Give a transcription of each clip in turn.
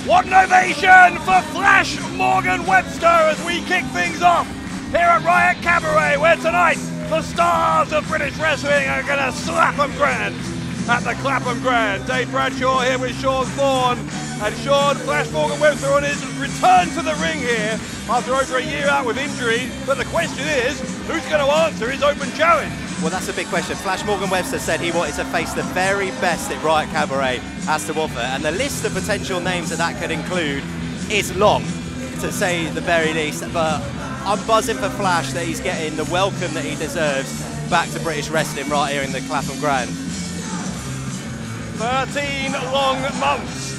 What an ovation for Flash Morgan Webster as we kick things off here at Riot Cabaret, where tonight the stars of British wrestling are going to slap 'em grand at the Clapham Grand. Dave Bradshaw here with Sean Thorne, and Sean, Flash Morgan Webster on his return to the ring here after over a year out with injury. But the question is, who's going to answer his open challenge? Well, that's a big question. Flash Morgan Webster said he wanted to face the very best that Riot Cabaret has to offer, and the list of potential names that could include is long, to say the very least. But I'm buzzing for Flash that he's getting the welcome that he deserves back to British wrestling right here in the Clapham Grand. 13 long months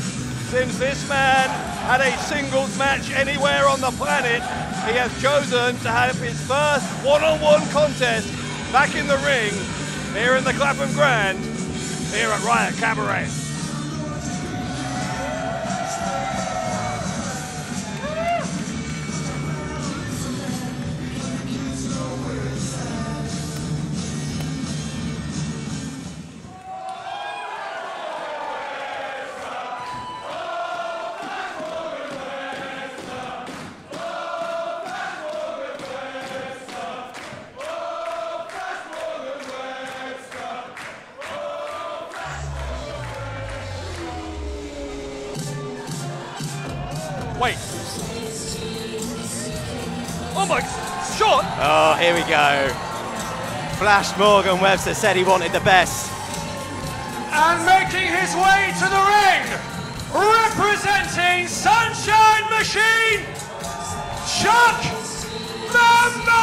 since this man had a singles match anywhere on the planet. He has chosen to have his first one-on-one contest back in the ring here in the Clapham Grand, here at Riot Cabaret. Wait. Oh my, Sean! Oh, here we go. Flash Morgan Webster said he wanted the best. And making his way to the ring, representing Sunshine Machine, Chuck Mambo!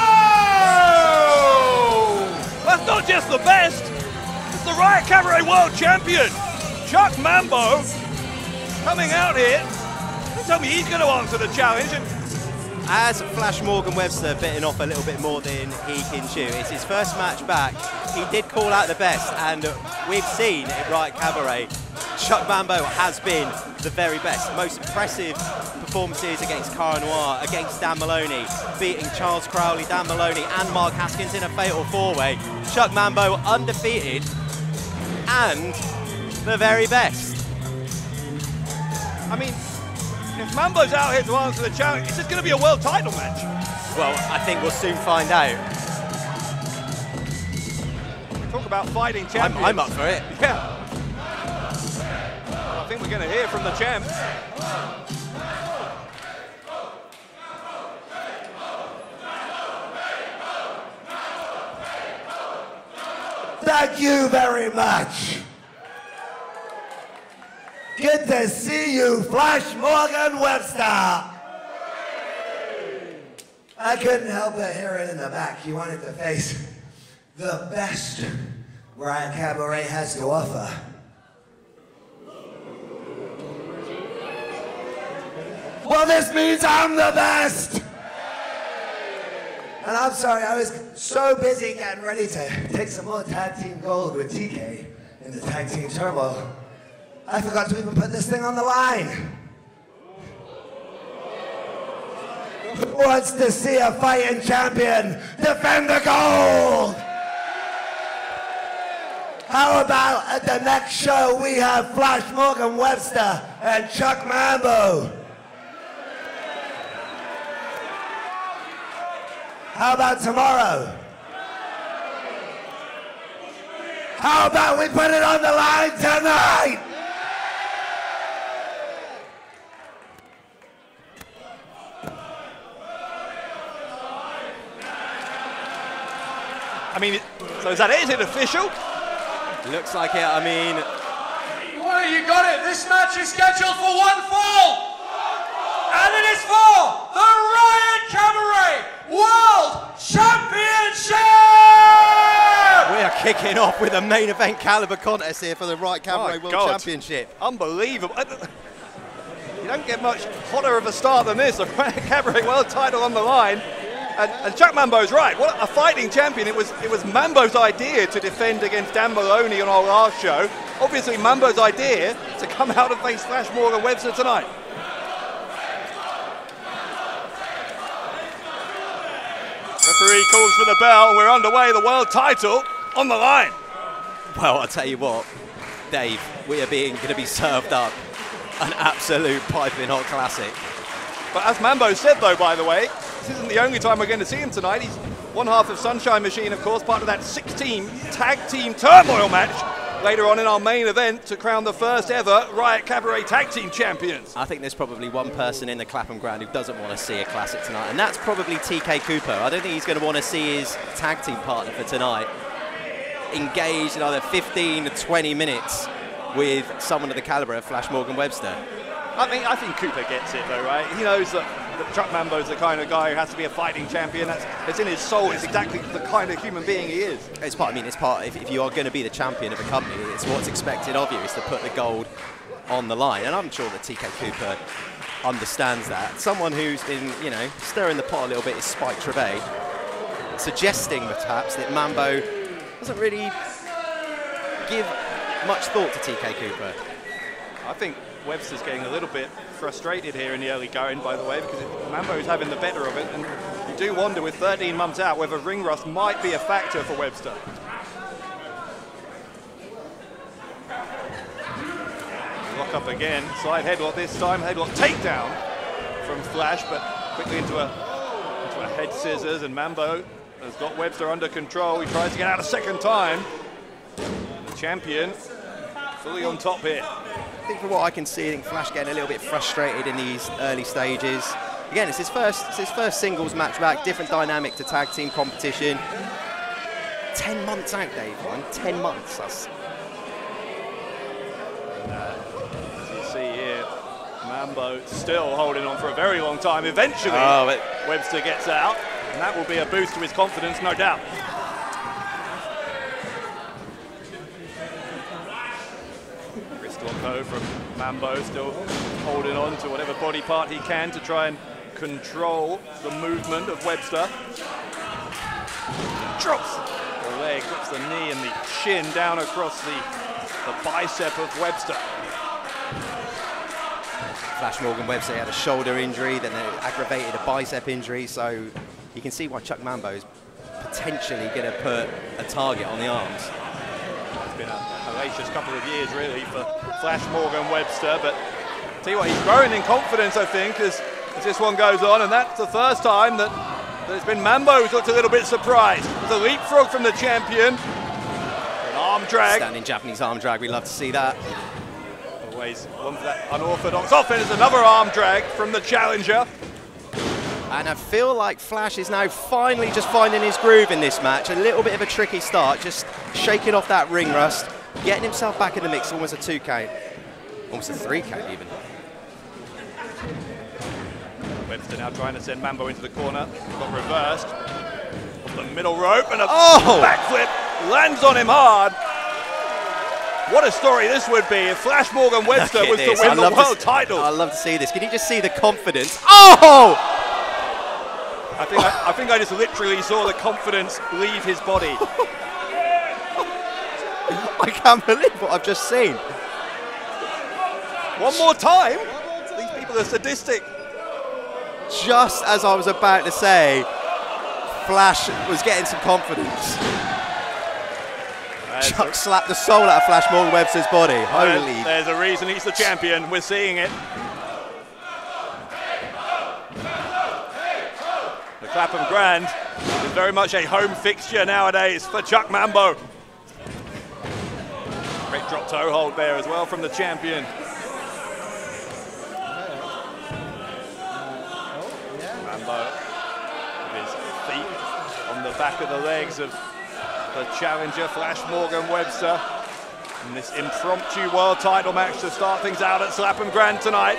That's not just the best, it's the Riot Cabaret World Champion, Chuck Mambo, coming out here. Tell me he's going to answer the challenge. As Flash Morgan Webster bitten off a little bit more than he can chew, it's his first match back. He did call out the best, and we've seen at Riot Cabaret, Chuck Mambo has been the very best. Most impressive performances against Cara Noir, against Dan Maloney, beating Charles Crowley, Dan Maloney and Mark Haskins in a fatal four-way. Chuck Mambo undefeated and the very best. I mean, if Mambo's out here to answer the challenge, it's just going to be a world title match. Well, I think we'll soon find out. Talk about fighting champions. I'm up for it. Yeah. I think we're going to hear from the champ. Thank you very much. Good to see you, Flash Morgan Webster. I couldn't help but hear it in the back. You wanted to face the best Riot Cabaret has to offer. Well, this means I'm the best. And I'm sorry, I was so busy getting ready to take some more tag team gold with TK in the tag team turmoil, I forgot to even put this thing on the line. Who wants to see a fighting champion defend the gold? How about at the next show we have Flash Morgan Webster and Chuck Mambo? How about tomorrow? How about we put it on the line tonight? I mean, so is that it? Is it official? Looks like it, I mean... Well, you got it. This match is scheduled for one fall. And it is for the Riot Cabaret World Championship! We are kicking off with a main event caliber contest here for the Riot Cabaret World Championship. Unbelievable. You don't get much hotter of a start than this. The Riot Cabaret World title on the line. And Chuck Mambo's right. What a fighting champion. It was Mambo's idea to defend against Dan Maloney on our last show. Obviously Mambo's idea to come out and face Flash Morgan Webster tonight. Referee calls for the bell, and we're underway. The world title on the line. Well, I'll tell you what, Dave, we are going to be served up An absolute piping hot classic. But as Mambo said, though, by the way, this isn't the only time we're going to see him tonight. He's one half of Sunshine Machine, of course, part of that 6-team tag team turmoil match later on in our main event to crown the first ever Riot Cabaret Tag Team Champions. I think there's probably one person in the Clapham ground who doesn't want to see a classic tonight, and that's probably TK Cooper. I don't think he's going to want to see his tag team partner for tonight engaged in either 15 to 20 minutes with someone of the calibre of Flash Morgan Webster. I think Cooper gets it, though, right? He knows that Chuck Mambo's the kind of guy who has to be a fighting champion. It's in his soul. It's exactly the kind of human being he is. It's part. If you are going to be the champion of a company, it's what's expected of you is to put the gold on the line. And I'm sure that TK Cooper understands that. Someone who's been, stirring the pot a little bit is Spike Trevay, suggesting perhaps that Mambo doesn't really give much thought to TK Cooper. I think Webster's getting a little bit frustrated here in the early going, by the way, because Mambo's having the better of it, and you do wonder with 13 months out whether ring rust might be a factor for Webster. Lock up again, side headlock this time, headlock takedown from Flash, but quickly into a head scissors, and Mambo has got Webster under control. He tries to get out a second time. The champion fully on top here. I think from what I can see, I think Flash getting a little bit frustrated in these early stages. Again, it's his first singles match back, different dynamic to tag team competition. 10 months out, Dave, man. 10 months. That's... As you see here, Mambo still holding on for a very long time. Eventually, Webster gets out, and that will be a boost to his confidence, no doubt. From Mambo, still holding on to whatever body part he can to try and control the movement of Webster. Drops the leg, drops the knee and the shin down across the bicep of Webster. Flash Morgan Webster had a shoulder injury, then they aggravated a bicep injury, so you can see why Chuck Mambo is potentially going to put a target on the arms. It's been a hellacious couple of years, really, for Flash Morgan Webster, but tell you what, he's growing in confidence, I think, as this one goes on, and that's the first time that it's been Mambo who's looked a little bit surprised. There's a leapfrog from the champion, an arm drag. Standing Japanese arm drag, we love to see that. Always one for that unorthodox offense, another arm drag from the challenger. And I feel like Flash is now finally just finding his groove in this match. A little bit of a tricky start, just shaking off that ring rust, getting himself back in the mix, almost a 2 count, almost a 3 count even. Webster now trying to send Mambo into the corner, got reversed. Off the middle rope and a backflip, lands on him hard. What a story this would be if Flash Morgan Webster was to win the world title. I'd love to see this. Can you just see the confidence? Oh! I think I just literally saw the confidence leave his body. I can't believe what I've just seen. One more time? These people are sadistic. Just as I was about to say, Flash was getting some confidence. Chuck slapped the soul out of Flash Morgan Webster's body. Holy. There's a reason he's the champion. We're seeing it. The Clapham Grand is very much a home fixture nowadays for Chuck Mambo. Great drop toe hold there as well from the champion. Mambo with his feet on the back of the legs of the challenger, Flash Morgan Webster, in this impromptu world title match to start things out at Clapham Grand tonight.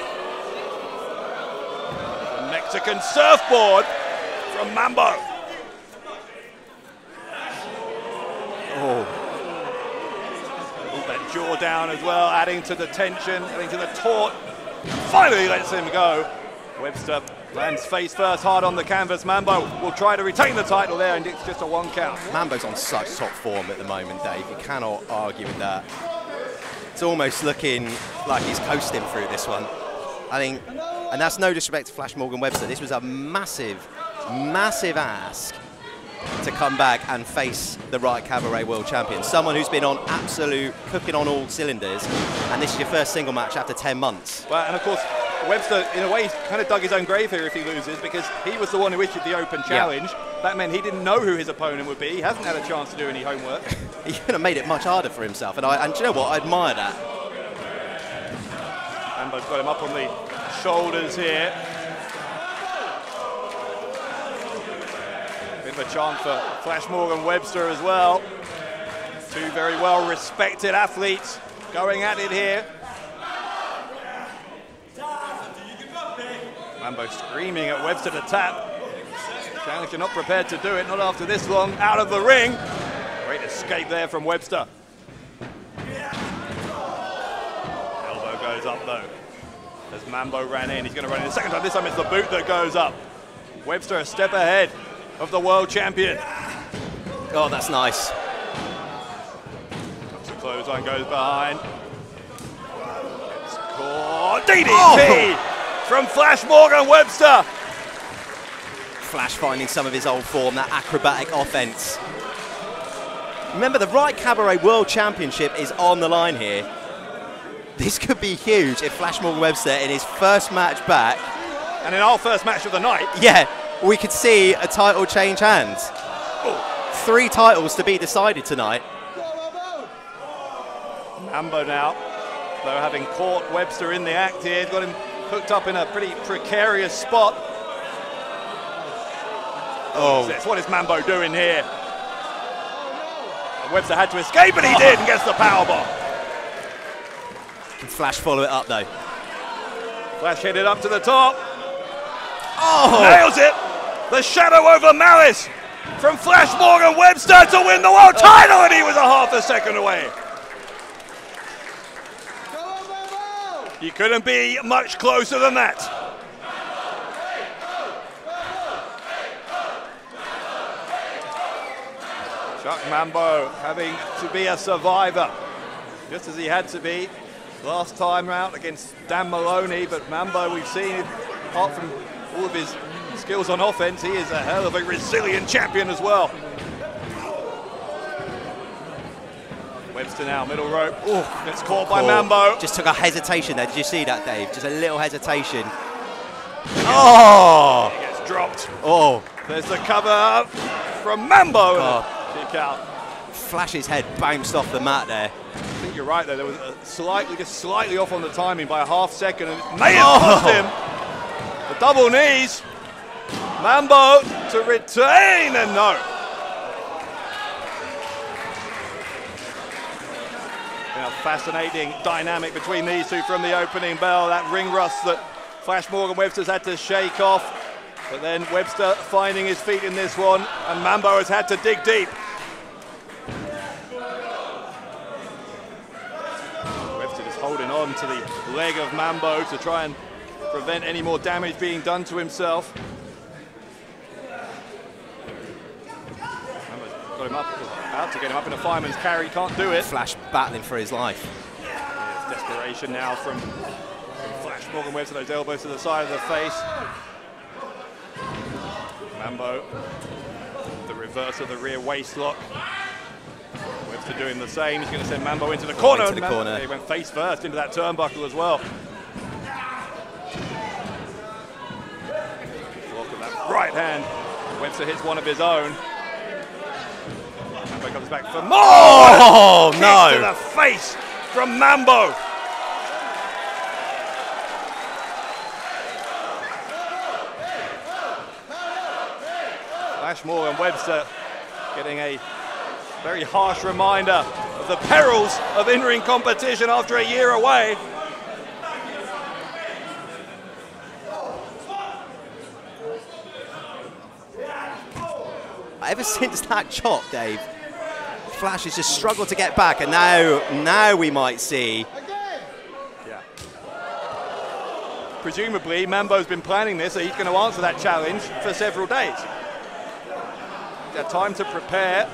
The Mexican surfboard from Mambo. That jaw down as well, adding to the tension, adding to the taunt. Finally lets him go. Webster lands face first hard on the canvas. Mambo will try to retain the title there, and it's just a 1 count. Mambo's on such top form at the moment, Dave. You cannot argue with that. It's almost looking like he's coasting through this one. I think, and that's no disrespect to Flash Morgan Webster. This was a massive, massive ask to come back and face the Riot Cabaret World Champion. Someone who's been on absolute cooking on all cylinders, and this is your first single match after 10 months. Well, and of course, Webster, in a way, kind of dug his own grave here if he loses, because he was the one who issued the open challenge. Yeah. That meant he didn't know who his opponent would be. He hasn't had a chance to do any homework. He could have made it much harder for himself, and do you know what? I admire that. Mambo's got him up on the shoulders here. Bit of a chant for Flash Morgan Webster as well. Two very well respected athletes going at it here. Mambo screaming at Webster to tap. Challenger not prepared to do it, not after this long, out of the ring. Great escape there from Webster. Elbow goes up though. As Mambo ran in, he's going to run in the second time. This time it's the boot that goes up. Webster a step ahead of the world champion. Oh, that's nice. Ups and clothesline goes behind. It's caught. DDT! From Flash Morgan Webster. Flash finding some of his old form, that acrobatic offense. Remember, the Riot Cabaret World Championship is on the line here. This could be huge if Flash Morgan Webster, in his first match back, and in our first match of the night, yeah, we could see a title change hands. Ooh. 3 titles to be decided tonight. Mambo now, though, having caught Webster in the act here, he's got him hooked up in a pretty precarious spot. Oh, what is Mambo doing here? And Webster had to escape, and he did, and gets the powerbomb. Can Flash follow it up though? Flash headed up to the top. Oh! Nails it! The shadow over Malice from Flash Morgan Webster to win the world title, and he was a half a second away. You couldn't be much closer than that. Chuck Mambo having to be a survivor, just as he had to be last time round against Dan Maloney. But Mambo, we've seen, apart from all of his skills on offense, he is a hell of a resilient champion as well. Webster now, middle rope. Oh, gets caught by Mambo. Just took a hesitation there. Did you see that, Dave? Just a little hesitation. Oh! He gets dropped. Oh. There's the cover from Mambo. Kick out. Flash's head bounced off the mat there. I think you're right there. There was just slightly off on the timing by a half second, and it may have cost him. The double knees. Mambo to retain, and no. A fascinating dynamic between these two from the opening bell. That ring rust that Flash Morgan Webster's had to shake off. But then Webster finding his feet in this one, and Mambo has had to dig deep. Webster just holding on to the leg of Mambo to try and prevent any more damage being done to himself. Mambo's got him up, about to get him up in a fireman's carry, can't do it. Flash battling for his life. Yeah, it's desperation now from Flash Morgan Webster, those elbows to the side of the face. Mambo, the reverse of the rear waist lock. Webster doing the same. He's going to send Mambo into the corner. Into the corner. He went face first into that turnbuckle as well. Block of that right hand. Webster hits one of his own. Mambo comes back for more. Oh, no! Kick to the face from Mambo. Flash Morgan Webster getting a very harsh reminder of the perils of in-ring competition after a year away. Ever since that chop, Dave, Flash has just struggled to get back, and now we might see. Yeah. Presumably, Mambo's been planning this, so he's going to answer that challenge for several days. He's had time to prepare.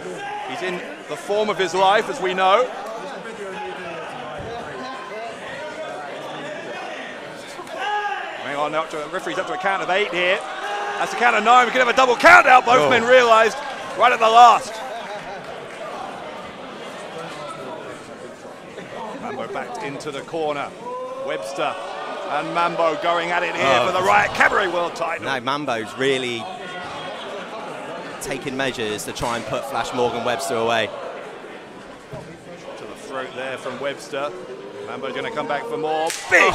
He's in the form of his life, as we know. Hang on, the referee's up to a count of 8 here. That's a count of 9. We can have a double count out, both men realised. right at the last. Mambo backed into the corner. Webster and Mambo going at it here for the Riot Cabaret World title. No, Mambo's really taking measures to try and put Flash Morgan Webster away. To the throat there from Webster. Mambo's going to come back for more. Big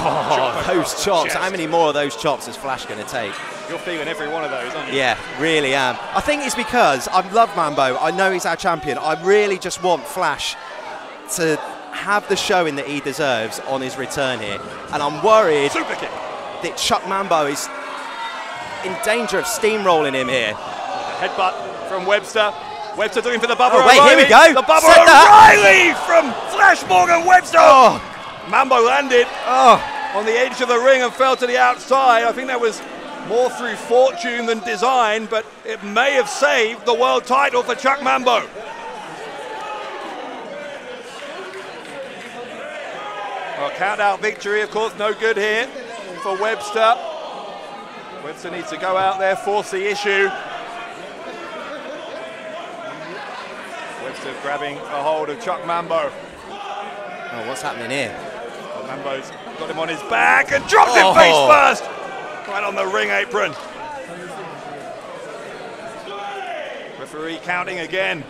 those chops. How many more of those chops is Flash going to take? You're feeling every one of those, aren't you? Yeah, really am. I think it's because I love Mambo. I know he's our champion. I really just want Flash to have the showing that he deserves on his return here. And I'm worried that Chuck Mambo is in danger of steamrolling him here. Headbutt from Webster. Webster looking for the Bubba O'Reilly. Here we go. The Bubba O'Reilly from Flash Morgan Webster. Mambo landed on the edge of the ring and fell to the outside. I think that was more through fortune than design, but it may have saved the world title for Chuck Mambo. Well, count-out victory, of course, no good here for Webster. Webster needs to go out there, force the issue. Webster grabbing a hold of Chuck Mambo. Oh, what's happening here? Well, Mambo's got him on his back and drops him face first. Right on the ring apron. Referee counting again.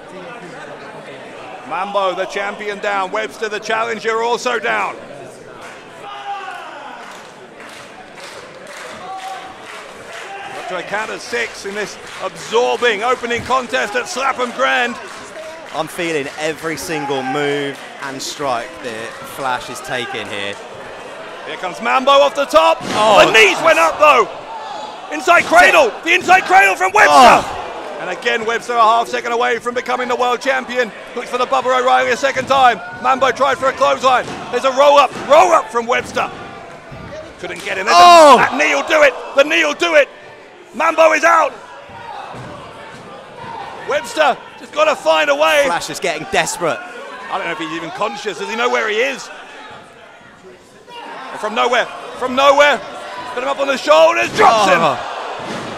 Mambo, the champion, down. Webster, the challenger, also down. Up to a count of 6 in this absorbing opening contest at Clapham Grand. I'm feeling every single move and strike that Flash is taking here. Here comes Mambo off the top. The knees went up though. Inside cradle. The inside cradle from Webster. And again, Webster a half second away from becoming the world champion. Looks for the Bubba O'Reilly a second time. Mambo tried for a clothesline. There's a roll up from Webster. Couldn't get him. That knee will do it. The knee will do it. Mambo is out. Webster just got to find a way. Flash is getting desperate. I don't know if he's even conscious. Does he know where he is? From nowhere. Put him up on the shoulders, drops him.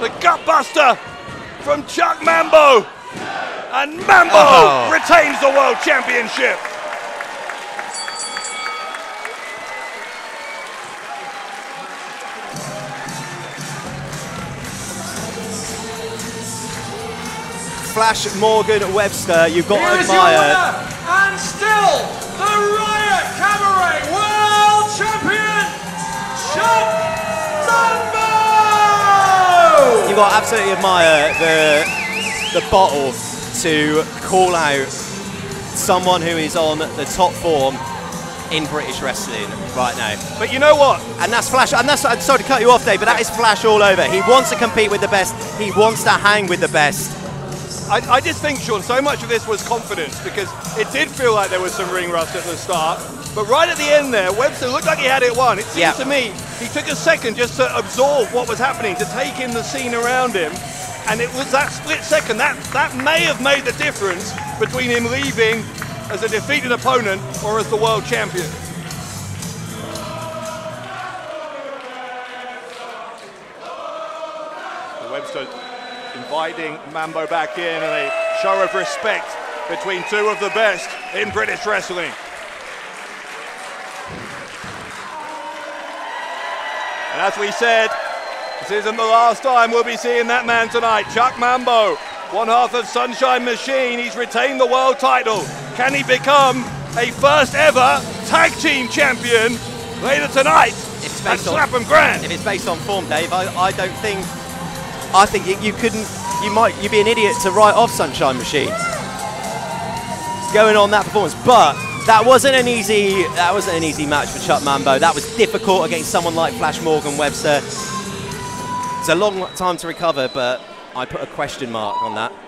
The gut buster from Chuck Mambo. And Mambo retains the world championship. Flash Morgan Webster, you've got to admire. Your winner, and still the Riot Cabaret World Champion, Chuck Mambo! You've got to absolutely admire the bottle to call out someone who is on the top form in British wrestling right now. But you know what? And that's Flash, and that's, I'm sorry to cut you off, Dave, but that is Flash all over. He wants to compete with the best. He wants to hang with the best. I just think, Sean, so much of this was confidence because it did feel like there was some ring rust at the start. But right at the end there, Webster looked like he had it won. It seemed to me he took a second just to absorb what was happening, to take in the scene around him. And it was that split second, that may have made the difference between him leaving as a defeated opponent or as the world champion. Webster inviting Mambo back in, and a show of respect between two of the best in British wrestling. And as we said, this isn't the last time we'll be seeing that man tonight. Chuck Mambo, one half of Sunshine Machine. He's retained the world title. Can he become a first ever tag team champion later tonight at Clapham Grand? If it's based on form, Dave, I don't think. I think you couldn't. You'd be an idiot to write off Sunshine Machine going on that performance. But that wasn't an easy match for Chuck Mambo. That was difficult against someone like Flash Morgan Webster. It's a long time to recover, but I put a question mark on that.